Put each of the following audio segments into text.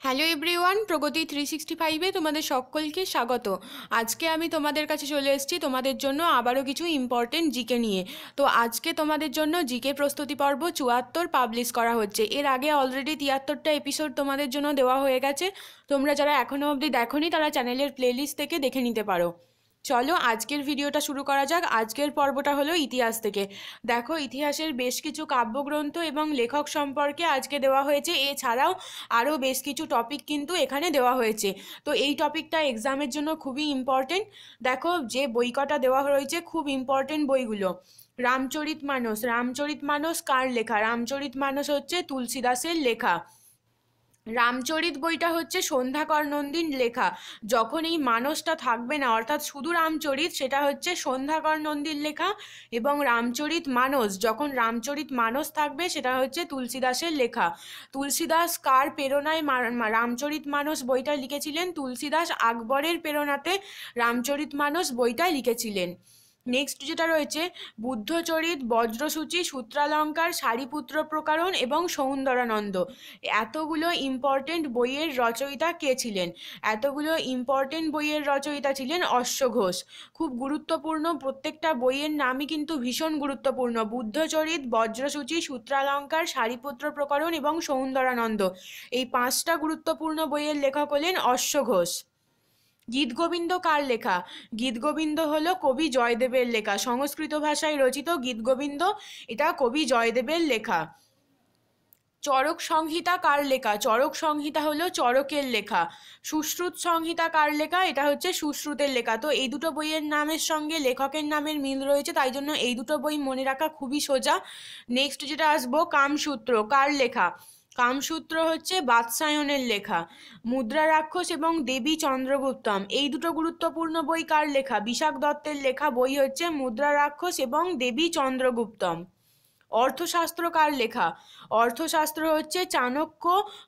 Hello everyone, প্রগতি 365-এ তোমাদের সকলকে স্বাগত। আজকে আমি তোমাদের কাছে চলে এসেছি তোমাদের জন্য আবারও কিছু ইম্পর্টেন্ট জিকে নিয়ে। তো আজকে তোমাদের জন্য জিকে প্রস্তুতি পর্ব 74 পাবলিশ করা হচ্ছে। এর আগে অলরেডি 73টা এপিসোড তোমাদের জন্য দেওয়া হয়ে গেছে। তোমরা যারা এখনও অবধি দেখোনি তারা চ্যানেলের প্লেলিস্ট থেকে দেখে নিতে পারো। চলো আজকের ভিডিওটা শুরু করা যাক। আজকের পর্বটা হলো ইতিহাস থেকে। দেখো, ইতিহাসের বেশ কিছু কাব্যগ্রন্থ এবং লেখক সম্পর্কে আজকে দেওয়া হয়েছে। এছাড়াও আরও বেশ কিছু টপিক কিন্তু এখানে দেওয়া হয়েছে। তো এই টপিকটা এক্সামের জন্য খুবই ইম্পর্টেন্ট। দেখো, যে বই কটা দেওয়া রয়েছে খুব ইম্পর্টেন্ট বইগুলো। রামচরিতমানস কার লেখা? রামচরিতমানস হচ্ছে তুলসীদাসের লেখা। রামচরিত বইটা হচ্ছে সন্ধ্যাকর নন্দীর লেখা। যখন এই মানসটা থাকবে না, অর্থাৎ শুধু রামচরিত, সেটা হচ্ছে সন্ধ্যাকর নন্দীর লেখা। এবং রামচরিত মানস, যখন রামচরিত মানস থাকবে, সেটা হচ্ছে তুলসীদাসের লেখা। তুলসীদাস কার প্রেরণায় রামচরিত মানস বইটা লিখেছিলেন? তুলসীদাস আকবরের প্রেরণাতে রামচরিত মানস বইটা লিখেছিলেন। নেক্সট যেটা রয়েছে, বুদ্ধচরিত, বজ্রসূচি, সূত্রালঙ্কার, সারিপুত্র প্রকরণ এবং সৌন্দরানন্দ। এতগুলো ইম্পর্টেন্ট বইয়ের রচয়িতা কে ছিলেন? এতগুলো ইম্পর্টেন্ট বইয়ের রচয়িতা ছিলেন অশ্বঘোষ। খুব গুরুত্বপূর্ণ, প্রত্যেকটা বইয়ের নামই কিন্তু ভীষণ গুরুত্বপূর্ণ। বুদ্ধচরিত, বজ্রসূচি, সূত্রালঙ্কার, সারিপুত্র প্রকরণ এবং সৌন্দরানন্দ, এই 5টা গুরুত্বপূর্ণ বইয়ের লেখক হলেন অশ্বঘোষ। গীতগোবিন্দ কার লেখা? গীতগোবিন্দ হলো কবি জয়দেবের লেখা। সংস্কৃত ভাষায় রচিত গীতগোবিন্দ, এটা কবি জয়দেবের লেখা। চরক সংহিতা কার লেখা? চরক সংহিতা হলো চরকের লেখা। সুশ্রুত সংহিতা কার লেখা? এটা হচ্ছে সুশ্রুতের লেখা। তো এই দুটো বইয়ের নামের সঙ্গে লেখকের নামের মিল রয়েছে, তাই জন্য এই দুটো বই মনে রাখা খুবই সোজা। নেক্সট যেটা আসবো, কামসূত্র কার লেখা? কামসূত্র হচ্ছে বাৎসায়নের লেখা। মুদ্রা রাক্ষস এবং দেবী চন্দ্রগুপ্তম, এই দুটো গুরুত্বপূর্ণ বই কার লেখা? বিশাখ দত্তের লেখা বই হচ্ছে মুদ্রা রাক্ষস এবং দেবী চন্দ্রগুপ্তম। অর্থশাস্ত্র কার লেখা? অর্থশাস্ত্র হচ্ছে চাণক্য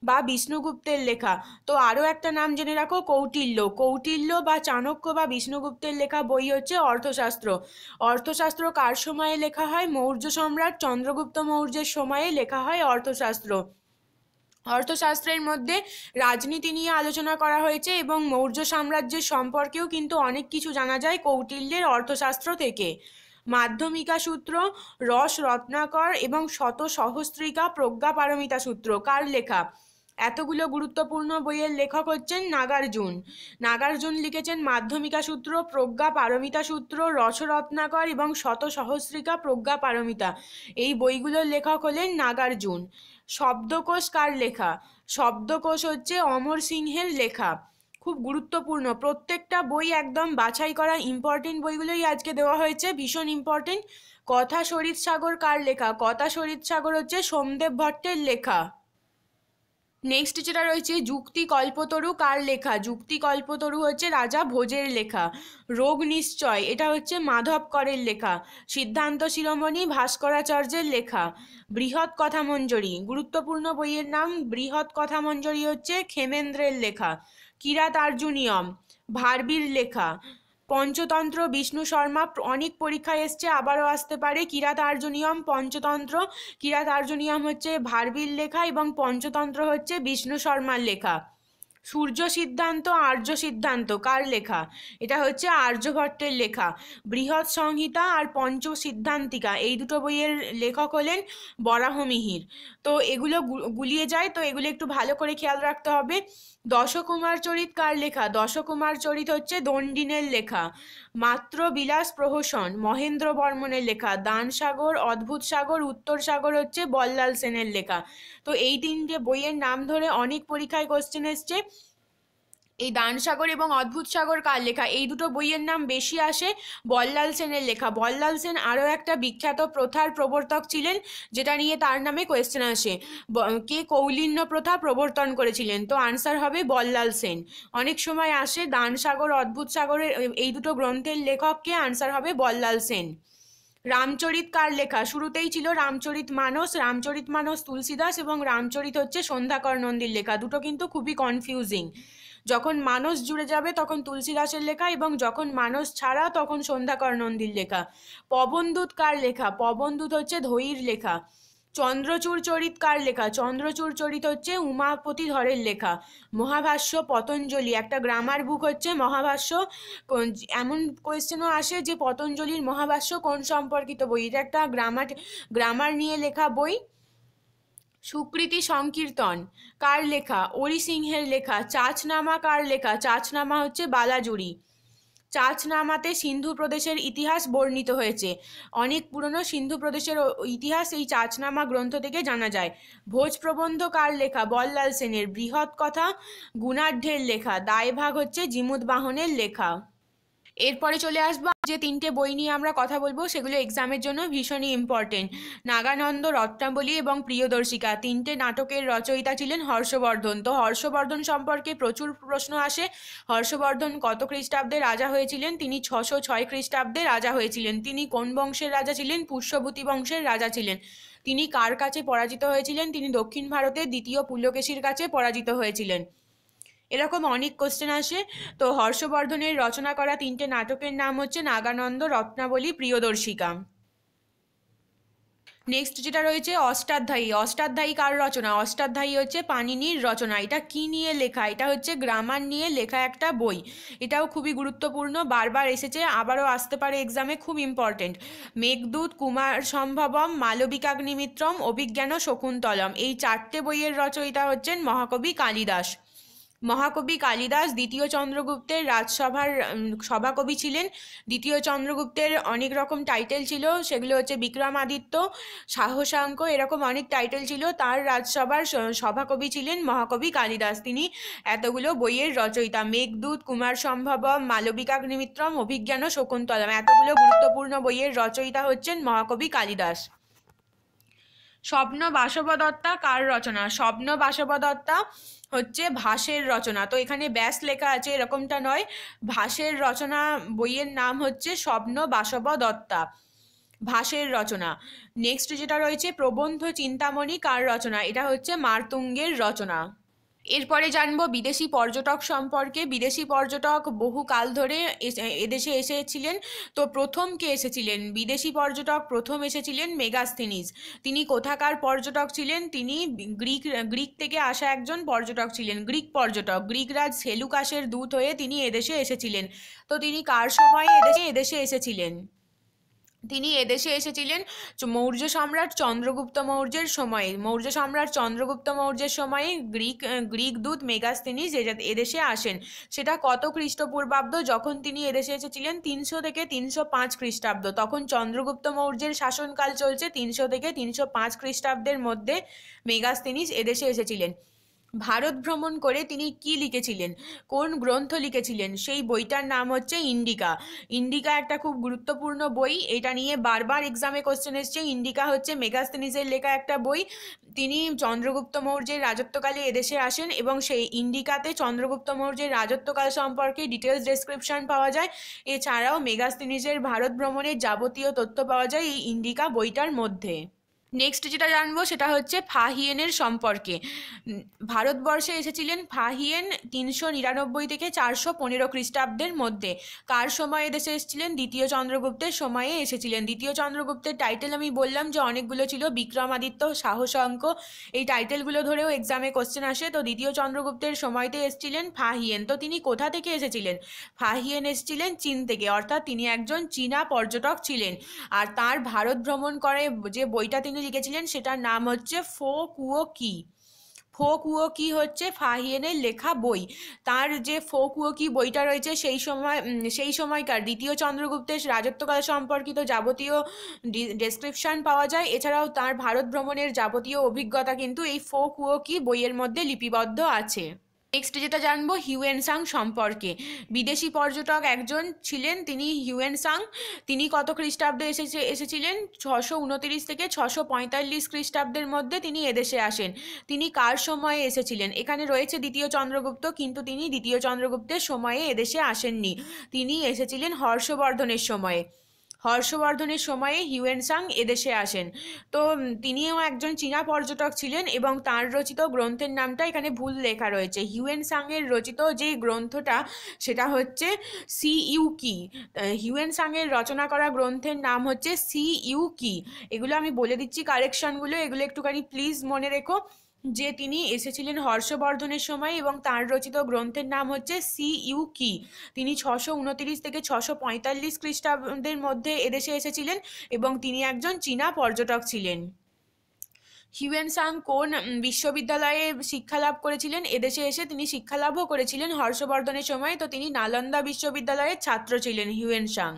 বা বিষ্ণুগুপ্তের লেখা। তো আরও একটা নাম জেনে রাখো, কৌটিল্য। কৌটিল্য বা চাণক্য বা বিষ্ণুগুপ্তের লেখা বই হচ্ছে অর্থশাস্ত্র। অর্থশাস্ত্র কার সময়ে লেখা হয়? মৌর্য সম্রাট চন্দ্রগুপ্ত মৌর্যের সময়ে লেখা হয় অর্থশাস্ত্র। অর্থশাস্ত্রের মধ্যে রাজনীতি নিয়ে আলোচনা করা হয়েছে এবং মৌর্য সাম্রাজ্যের সম্পর্কেও কিন্তু অনেক কিছু জানা যায় কৌটিল্যের অর্থশাস্ত্র থেকে। মাধ্যমিকা সূত্র, রস রত্নাকর এবং শত সহস্রিকা প্রজ্ঞা পারমিতা সূত্র কার লেখা? এতগুলো গুরুত্বপূর্ণ বইয়ের লেখক হচ্ছেন নাগার্জুন। নাগার্জুন লিখেছেন মাধ্যমিকা সূত্র, প্রজ্ঞা পারমিতা সূত্র, রসরত্নাকর এবং শত সহস্রিকা প্রজ্ঞা পারমিতা, এই বইগুলোর লেখক হলেন নাগার্জুন। শব্দকোষ কার লেখা? শব্দকোষ হচ্ছে অমর সিংহের লেখা। খুব গুরুত্বপূর্ণ, প্রত্যেকটা বই একদম বাছাই করা ইম্পর্টেন্ট বইগুলোই আজকে দেওয়া হয়েছে, ভীষণ ইম্পর্টেন্ট। কথা শরীর সাগর কার লেখা? কথা শরীর সাগর হচ্ছে সোমদেব ভট্টের লেখা। নেক্সট যেটা রয়েছে, যুক্তি কল্পতরু কার লেখা? যুক্তি কল্পতরু হচ্ছে রাজা ভোজের লেখা। রোগ নিশ্চয়, এটা হচ্ছে মাধব করের লেখা। সিদ্ধান্ত শিরোমণি ভাস্করাচার্যের লেখা। বৃহৎ কথামঞ্জরি, গুরুত্বপূর্ণ বইয়ের নাম। বৃহৎ কথামঞ্জরি হচ্ছে ক্ষেমেন্দ্রের লেখা। কিরাতার্জুনীয়ম ভারবির লেখা। পঞ্চতন্ত্র বিষ্ণু শর্মা, অনেক পরীক্ষায় এসছে, আবারও আসতে পারে। কিরাতার্জুনীয়ম পঞ্চতন্ত্র, কিরাতার্জুনীয়ম হচ্ছে ভারবির লেখা এবং পঞ্চতন্ত্র হচ্ছে বিষ্ণু শর্মার লেখা। সূর্য সিদ্ধান্ত আর্য সিদ্ধান্ত কার লেখা? এটা হচ্ছে আর্যভট্টের লেখা। বৃহৎ সংহিতা আর পঞ্চ সিদ্ধান্তিকা, এই দুটো বইয়ের লেখক হলেন বরাহমিহির। তো এগুলো গুলিয়ে যায়, তো এগুলো একটু ভালো করে খেয়াল রাখতে হবে। দশকুমার চরিত কার লেখা? দশকুমার চরিত হচ্ছে দণ্ডিনের লেখা। মাত্র বিলাস প্রহসন মহেন্দ্র বর্মনের লেখা। দানসাগর, অদ্ভুত সাগর, উত্তর সাগর হচ্ছে বল্লাল সেনের লেখা। তো এই 3টে বইয়ের নাম ধরে অনেক পরীক্ষায় কোশ্চেন এসছে। এই দানসাগর এবং অদ্ভুত সাগর কার লেখা? এই দুটো বইয়ের নাম বেশি আসে বল্লাল সেনের লেখা। বল্লাল সেন আরও একটা বিখ্যাত প্রথার প্রবর্তক ছিলেন, যেটা নিয়ে তার নামে কোয়েশ্চেন আসে। কে কৌলিন্য প্রথা প্রবর্তন করেছিলেন? তো আনসার হবে বল্লাল সেন। অনেক সময় আসে দানসাগর, অদ্ভুত সাগরের এই দুটো গ্রন্থের লেখক কে? আনসার হবে বল্লাল সেন। রামচরিত কার লেখা? শুরুতেই ছিল রামচরিত মানস। রামচরিত মানস তুলসীদাস এবং রামচরিত হচ্ছে সন্ধ্যাকর নন্দীর লেখা। দুটো কিন্তু খুবই কনফিউজিং। যখন মানস জুড়ে যাবে তখন তুলসীদাসের লেখা, এবং যখন মানস ছাড়া তখন সন্ধ্যাকর নন্দীর লেখা। পবনদূত কার লেখা? পবনদূত হচ্ছে ধৈর লেখা। চন্দ্রচূড় চরিত কার লেখা? চন্দ্রচূড় চরিত হচ্ছে উমাপতি ধরের লেখা। মহাভাষ্য পতঞ্জলি, একটা গ্রামার বুক হচ্ছে মহাভাষ্য। এমন কোয়েশ্চেনও আসে যে পতঞ্জলির মহাভাষ্য কোন সম্পর্কিত বই, এটা একটা গ্রামার নিয়ে লেখা বই। সুকৃতি সংকীর্তন কার লেখা? অরি সিংহের লেখা। চাচনামা কার লেখা? চাচনামা হচ্ছে বালাজুরি। চাচনামাতে সিন্ধু প্রদেশের ইতিহাস বর্ণিত হয়েছে। অনেক পুরনো সিন্ধু প্রদেশের ইতিহাস এই চাচনামা গ্রন্থ থেকে জানা যায়। ভোজ প্রবন্ধ কার লেখা? বল্লাল সেনের। বৃহৎ কথা গুণাঢ্যের লেখা। দায়ভাগ হচ্ছে জিমুদবাহনের লেখা। এরপরে চলে আসবো যে তিনটে বই নিয়ে আমরা কথা বলবো, সেগুলো এক্সামের জন্য ভীষণই ইম্পর্টেন্ট। নাগানন্দ, রত্নাবলী এবং প্রিয়দর্শিকা তিনটে নাটকের রচয়িতা ছিলেন হর্ষবর্ধন। তো হর্ষবর্ধন সম্পর্কে প্রচুর প্রশ্ন আসে। হর্ষবর্ধন কত খ্রিস্টাব্দে রাজা হয়েছিলেন? তিনি 606 খ্রিস্টাব্দে রাজা হয়েছিলেন। তিনি কোন বংশের রাজা ছিলেন? পুষ্যভূতি বংশের রাজা ছিলেন। তিনি কার কাছে পরাজিত হয়েছিলেন? তিনি দক্ষিণ ভারতের দ্বিতীয় পুলকেশীর কাছে পরাজিত হয়েছিলেন। এরকম অনেক কোশ্চেন আসে। তো হর্ষবর্ধনের রচনা করা তিনটে নাটকের নাম হচ্ছে নাগানন্দ, রত্নাবলী, প্রিয়দর্শিকা। নেক্সট যেটা রয়েছে অষ্টাধ্যায়ী। অষ্টাধ্যায়ী কার রচনা? অষ্টাধ্যায়ী হচ্ছে পাণিনির রচনা। এটা কি নিয়ে লেখা? এটা হচ্ছে গ্রামার নিয়ে লেখা একটা বই। এটাও খুবই গুরুত্বপূর্ণ, বারবার এসেছে, আবারও আসতে পারে এক্সামে, খুব ইম্পর্টেন্ট। মেঘদূত, কুমার সম্ভবম, মালবিকাগ্নিমিত্রম, অভিজ্ঞান শকুন্তলম, এই চারটে বইয়ের রচয়িতা হচ্ছেন মহাকবি কালিদাস। মহাকবি কালিদাস দ্বিতীয় চন্দ্রগুপ্তের রাজসভার সভাকবি ছিলেন। দ্বিতীয় চন্দ্রগুপ্তের অনেক রকম টাইটেল ছিল, সেগুলো হচ্ছে বিক্রমাদিত্য, সাহসাঙ্ক, এরকম অনেক টাইটেল ছিল। তার রাজসভার সভাকবি ছিলেন মহাকবি কালিদাস। তিনি এতগুলো বইয়ের রচয়িতা। মেঘদূত, কুমার সম্ভবম, মালবিকাগ্নিমিত্রম, অভিজ্ঞান শকুন্তলম, এতগুলো গুরুত্বপূর্ণ বইয়ের রচয়িতা হচ্ছেন মহাকবি কালিদাস। স্বপ্ন বাসবদত্তা কার রচনা? স্বপ্ন বাসবদত্তা হচ্ছে ভাসের রচনা। তো এখানে ব্যাস লেখা আছে, এরকমটা নয়। ভাসের রচনা বইয়ের নাম হচ্ছে স্বপ্ন বাসবদত্তা, ভাসের রচনা। নেক্সট যেটা রয়েছে প্রবন্ধ চিন্তামণি কার রচনা? এটা হচ্ছে মারতুঙ্গের রচনা। এরপরে জানবো বিদেশি পর্যটক সম্পর্কে। বিদেশি পর্যটক বহু কাল ধরে এদেশে এসেছিলেন। তো প্রথম কে এসেছিলেন? বিদেশি পর্যটক প্রথম এসেছিলেন মেগাস্থেনিস। তিনি কোথাকার পর্যটক ছিলেন? তিনি গ্রিক থেকে আসা একজন পর্যটক ছিলেন, গ্রিক পর্যটক। গ্রিক রাজ সেলুকাসের দূত হয়ে তিনি এদেশে এসেছিলেন। তো তিনি কার সময়ে এদেশে এসেছিলেন? তিনি এদেশে এসেছিলেন মৌর্য সম্রাট চন্দ্রগুপ্ত মৌর্যের সময়ে। মৌর্য সম্রাট চন্দ্রগুপ্ত মৌর্যের সময়ে গ্রিক দূত মেগাস্থেনিস এদেশে আসেন। সেটা কত খ্রিস্টপূর্বাব্দ? যখন তিনি এদেশে এসেছিলেন 300 থেকে 305 খ্রিস্টাব্দ। তখন চন্দ্রগুপ্ত মৌর্যের শাসনকাল চলছে। 300 থেকে 305 খ্রিস্টাব্দের মধ্যে মেগাস্থেনিস এদেশে এসেছিলেন। ভারত ভ্রমণ করে তিনি কি লিখেছিলেন? কোন গ্রন্থ লিখেছিলেন? সেই বইটার নাম হচ্ছে ইন্ডিকা। ইন্ডিকা একটা খুব গুরুত্বপূর্ণ বই, এটা নিয়ে বারবার এক্সামে কোশ্চেন এসছে। ইন্ডিকা হচ্ছে মেগাস্থেনিসের লেখা একটা বই। তিনি চন্দ্রগুপ্ত মৌর্যের রাজত্বকালে এদেশে আসেন এবং সেই ইন্ডিকাতে চন্দ্রগুপ্ত মৌর্যের রাজত্বকাল সম্পর্কে ডিটেলস ডেসক্রিপশন পাওয়া যায়। এছাড়াও মেগাস্থেনিসের ভারত ভ্রমণের যাবতীয় তথ্য পাওয়া যায় এই ইন্ডিকা বইটার মধ্যে। নেক্সট যেটা জানবো সেটা হচ্ছে ফাহিয়েনের সম্পর্কে। ভারতবর্ষে এসেছিলেন ফাহিয়েন 399 থেকে 415 খ্রিস্টাব্দের মধ্যে। কার সময়ে এদেশে এসেছিলেন? দ্বিতীয় চন্দ্রগুপ্তের সময়ে এসেছিলেন। দ্বিতীয় চন্দ্রগুপ্তের টাইটেল আমি বললাম যে অনেকগুলো ছিল, বিক্রমাদিত্য, সাহসাঙ্ক, এই টাইটেলগুলো ধরেও এক্সামে কোশ্চেন আসে। তো দ্বিতীয় চন্দ্রগুপ্তের সময়তে এসেছিলেন ফাহিয়েন। তো তিনি কোথা থেকে এসেছিলেন? ফাহিয়েন এসেছিলেন চীন থেকে, অর্থাৎ তিনি একজন চীনা পর্যটক ছিলেন। আর তার ভারত ভ্রমণ করে যে বইটা তিনি লিখেছিলেন সেটার নাম হচ্ছে ফো কুয়ো কি। ফো কুয়ো কি হচ্ছে ফাহিয়েনের লেখা বই। তার যে ফো কুয়ো কি বইটা রয়েছে সেই সময়কার দ্বিতীয় চন্দ্রগুপ্তের রাজত্বকাল সম্পর্কিত যাবতীয় ডেসক্রিপশন পাওয়া যায়। এছাড়াও তার ভারত ভ্রমণের যাবতীয় অভিজ্ঞতা কিন্তু এই ফো কুয়ো কি বইয়ের মধ্যে লিপিবদ্ধ আছে। নেক্সট যেটা জানবো হিউয়েনসাং সম্পর্কে। বিদেশি পর্যটক একজন ছিলেন তিনি হিউয়েনসাং। তিনি কত খ্রিস্টাব্দে এসেছিলেন? 629 থেকে 645 খ্রিস্টাব্দের মধ্যে তিনি এদেশে আসেন। তিনি কার সময়ে এসেছিলেন? এখানে রয়েছে দ্বিতীয় চন্দ্রগুপ্ত, কিন্তু তিনি দ্বিতীয় চন্দ্রগুপ্তের সময়ে এদেশে আসেননি। তিনি এসেছিলেন হর্ষবর্ধনের সময়ে। হর্ষবর্ধনের সময়ে হিউয়েন সাং এদেশে আসেন। তো তিনিও একজন চীনা পর্যটক ছিলেন এবং তার রচিত গ্রন্থের নামটা এখানে ভুল লেখা রয়েছে। হিউয়েন সাং এর রচিত যে গ্রন্থটা সেটা হচ্ছে সি ইউ কি। হিউয়েন সাং এর রচনা করা গ্রন্থের নাম হচ্ছে সি ইউ কি। এগুলো আমি বলে দিচ্ছি কারেকশনগুলো, এগুলো একটুখানি প্লিজ মনে রেখো যে তিনি এসেছিলেন হর্ষবর্ধনের সময় এবং তার রচিত গ্রন্থের নাম হচ্ছে সি ইউ কি। তিনি 629 থেকে 645 খ্রিস্টাব্দের মধ্যে এদেশে এসেছিলেন এবং তিনি একজন চীনা পর্যটক ছিলেন। হিউয়েন সাং কোন বিশ্ববিদ্যালয়ে শিক্ষালাভ করেছিলেন? এদেশে এসে তিনি শিক্ষালাভও করেছিলেন হর্ষবর্ধনের সময়। তো তিনি নালন্দা বিশ্ববিদ্যালয়ের ছাত্র ছিলেন হিউয়েন সাং।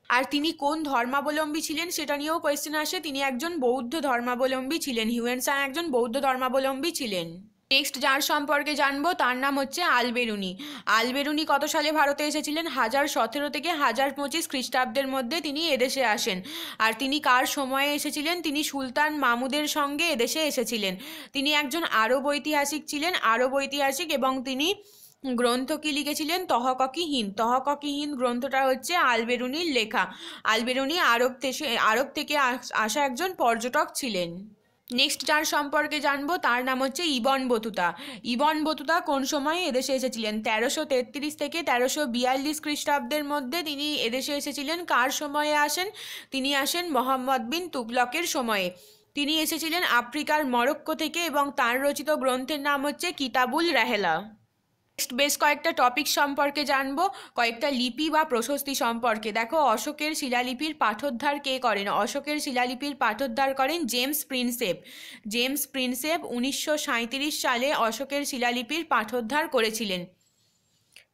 আর তিনি কোন ধর্মাবলম্বী ছিলেন সেটা নিয়েও কোয়েশ্চেন আসে। তিনি একজন বৌদ্ধ ধর্মাবলম্বী ছিলেন। হিউয়েন সাং একজন বৌদ্ধ ধর্মাবলম্বী ছিলেন। নেক্সট যার সম্পর্কে জানবো তার নাম হচ্ছে আলবেরুনি। আলবেরুনি কত সালে ভারতে এসেছিলেন? 1017 থেকে 1025 খ্রিস্টাব্দের মধ্যে তিনি এদেশে আসেন। আর তিনি কার সময়ে এসেছিলেন? তিনি সুলতান মাহমুদের সঙ্গে এদেশে এসেছিলেন। তিনি একজন আরব ঐতিহাসিক ছিলেন, আরব ঐতিহাসিক, এবং তিনি গ্রন্থ কি লিখেছিলেন? তহককি-হিন্দ। তহককি-হিন্দ গ্রন্থটা হচ্ছে আলবেরুনির লেখা। আলবেরুনি আরব থেকে আসা একজন পর্যটক ছিলেন। নেক্সট যার সম্পর্কে জানবো তার নাম হচ্ছে ইবন বতুতা। ইবন বতুতা কোন সময়ে এদেশে এসেছিলেন? 1333 থেকে 1342 খ্রিস্টাব্দের মধ্যে তিনি এদেশে এসেছিলেন। কার সময়ে আসেন? তিনি আসেন মোহাম্মদ বিন তুগলকের সময়ে। তিনি এসেছিলেন আফ্রিকার মরক্কো থেকে এবং তার রচিত গ্রন্থের নাম হচ্ছে কিতাবুল রাহেলা। নেক্সট বেশ কয়েকটা টপিক সম্পর্কে জানবো, কয়েকটা লিপি বা প্রশস্তি সম্পর্কে। দেখো, অশোকের শিলালিপির পাঠোদ্ধার কে করেন? অশোকের শিলালিপির পাঠোদ্ধার করেন জেমস প্রিন্সেপ। জেমস প্রিন্সেপ 1937 সালে অশোকের শিলালিপির পাঠোদ্ধার করেছিলেন।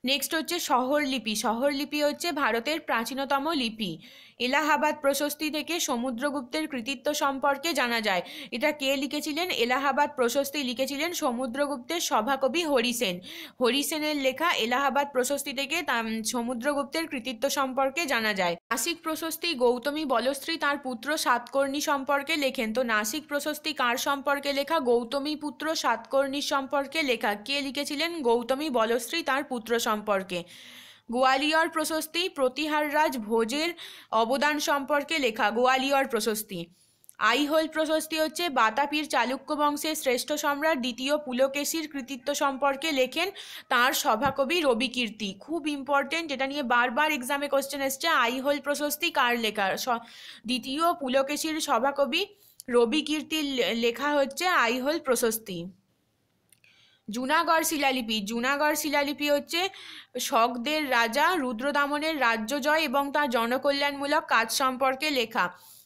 নেক্সট হচ্ছে শহরলিপি। শহরলিপি হচ্ছে ভারতের প্রাচীনতম লিপি। এলাহাবাদ প্রশস্তি থেকে সমুদ্রগুপ্তের কৃতিত্ব সম্পর্কে জানা যায়। এটা কে লিখেছিলেন? এলাহাবাদ প্রশস্তি লিখেছিলেন সমুদ্রগুপ্তের সভাকবি হরিসেন। হরিসেনের লেখা এলাহাবাদ প্রশস্তি থেকে সমুদ্রগুপ্তের কৃতিত্ব সম্পর্কে জানা যায়। নাসিক প্রশস্তি গৌতমী বলশ্রী তার পুত্র সাতকর্ণী সম্পর্কে লেখেন। তো নাসিক প্রশস্তি কার সম্পর্কে লেখা? গৌতমী পুত্র সাতকর্ণীর সম্পর্কে লেখা। কে লিখেছিলেন? গৌতমী বলশ্রী তার পুত্র সম্পর্কে। গোয়ালিয়র প্রশস্তি প্রতিহাররাজ ভোজের অবদান সম্পর্কে লেখা। গোয়ালিয়র প্রশস্তি। আইহোল প্রশস্তি হচ্ছে বাতাপির চালুক্য বংশের শ্রেষ্ঠ সম্রাট দ্বিতীয় পুলকেশীর কৃতিত্ব সম্পর্কে লেখেন তার সভাকবি রবিকীর্তি। খুব ইম্পর্টেন্ট, এটা নিয়ে বারবার এক্সামে কোশ্চেন এসছে। আইহোল প্রশস্তি কার লেখা? দ্বিতীয় পুলকেশীর সভাকবি রবিকীর্তির লেখা হচ্ছে আইহোল প্রশস্তি। জুনাগড় শিলালিপি। জুনাগড় শিলালিপি হচ্ছে শকদের রাজা রুদ্রদামনের রাজ্য জয় এবং তার জনকল্যাণমূলক কাজ সম্পর্কে লেখা।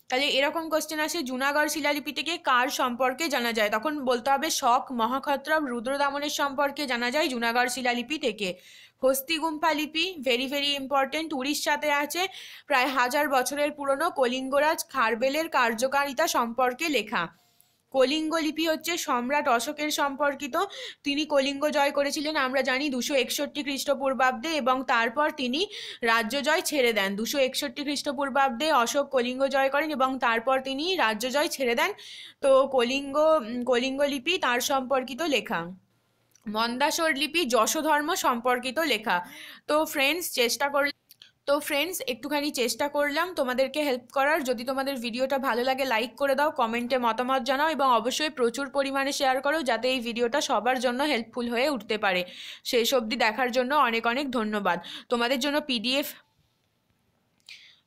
তাহলে এরকম কোশ্চেন আসে, জুনাগড় শিলালিপি থেকে কার সম্পর্কে জানা যায়? তখন বলতে হবে শক মহাক্ষত্রপ রুদ্রদামনের সম্পর্কে জানা যায় জুনাগড় শিলালিপি থেকে। হস্তিগুম্ফা লিপি ভেরি ভেরি ইম্পর্টেন্ট, উড়িষ্যাতে আছে, প্রায় 1000 বছরের পুরনো কলিঙ্গরাজ খারবেলের কার্যকারিতা সম্পর্কে লেখা। কলিঙ্গ লিপি হচ্ছে সম্রাট অশোকের সম্পর্কিত। তিনি কলিঙ্গ জয় করেছিলেন আমরা জানি 261 খ্রিস্টপূর্বাব্দে এবং তারপর তিনি রাজ্য জয় ছেড়ে দেন। 261 খ্রিস্টপূর্বাব্দে অশোক কলিঙ্গ জয় করেন এবং তারপর তিনি রাজ্য জয় ছেড়ে দেন। তো কলিঙ্গ লিপি তার সম্পর্কিত লেখা। মন্দাসর লিপি যশোধর্ম সম্পর্কিত লেখা। তো ফ্রেন্ডস একটুখানি চেষ্টা করলাম তোমাদেরকে হেল্প করার। যদি তোমাদের ভিডিওটা ভালো লাগে লাইক করে দাও, কমেন্টে মতামত জানাও এবং অবশ্যই প্রচুর পরিমাণে শেয়ার করো যাতে এই ভিডিওটা সবার জন্য হেল্পফুল হয়ে উঠতে পারে। শেষ অবধি দেখার জন্য অনেক অনেক ধন্যবাদ। তোমাদের জন্য পিডিএফ।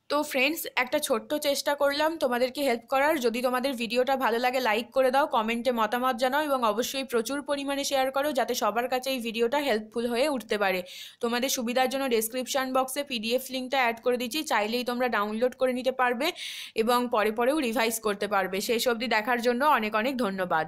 তো ফ্রেন্ডস একটা ছোট্ট চেষ্টা করলাম তোমাদেরকে হেল্প করার। যদি তোমাদের ভিডিওটা ভালো লাগে লাইক করে দাও, কমেন্টে মতামত জানাও এবং অবশ্যই প্রচুর পরিমাণে শেয়ার করো যাতে সবার কাছে এই ভিডিওটা হেল্পফুল হয়ে উঠতে পারে। তোমাদের সুবিধার জন্য ডেসক্রিপশন বক্সে পিডিএফ লিঙ্কটা অ্যাড করে দিচ্ছি, চাইলেই তোমরা ডাউনলোড করে নিতে পারবে এবং পরেও রিভাইজ করতে পারবে। শেষ অবধি দেখার জন্য অনেক অনেক ধন্যবাদ।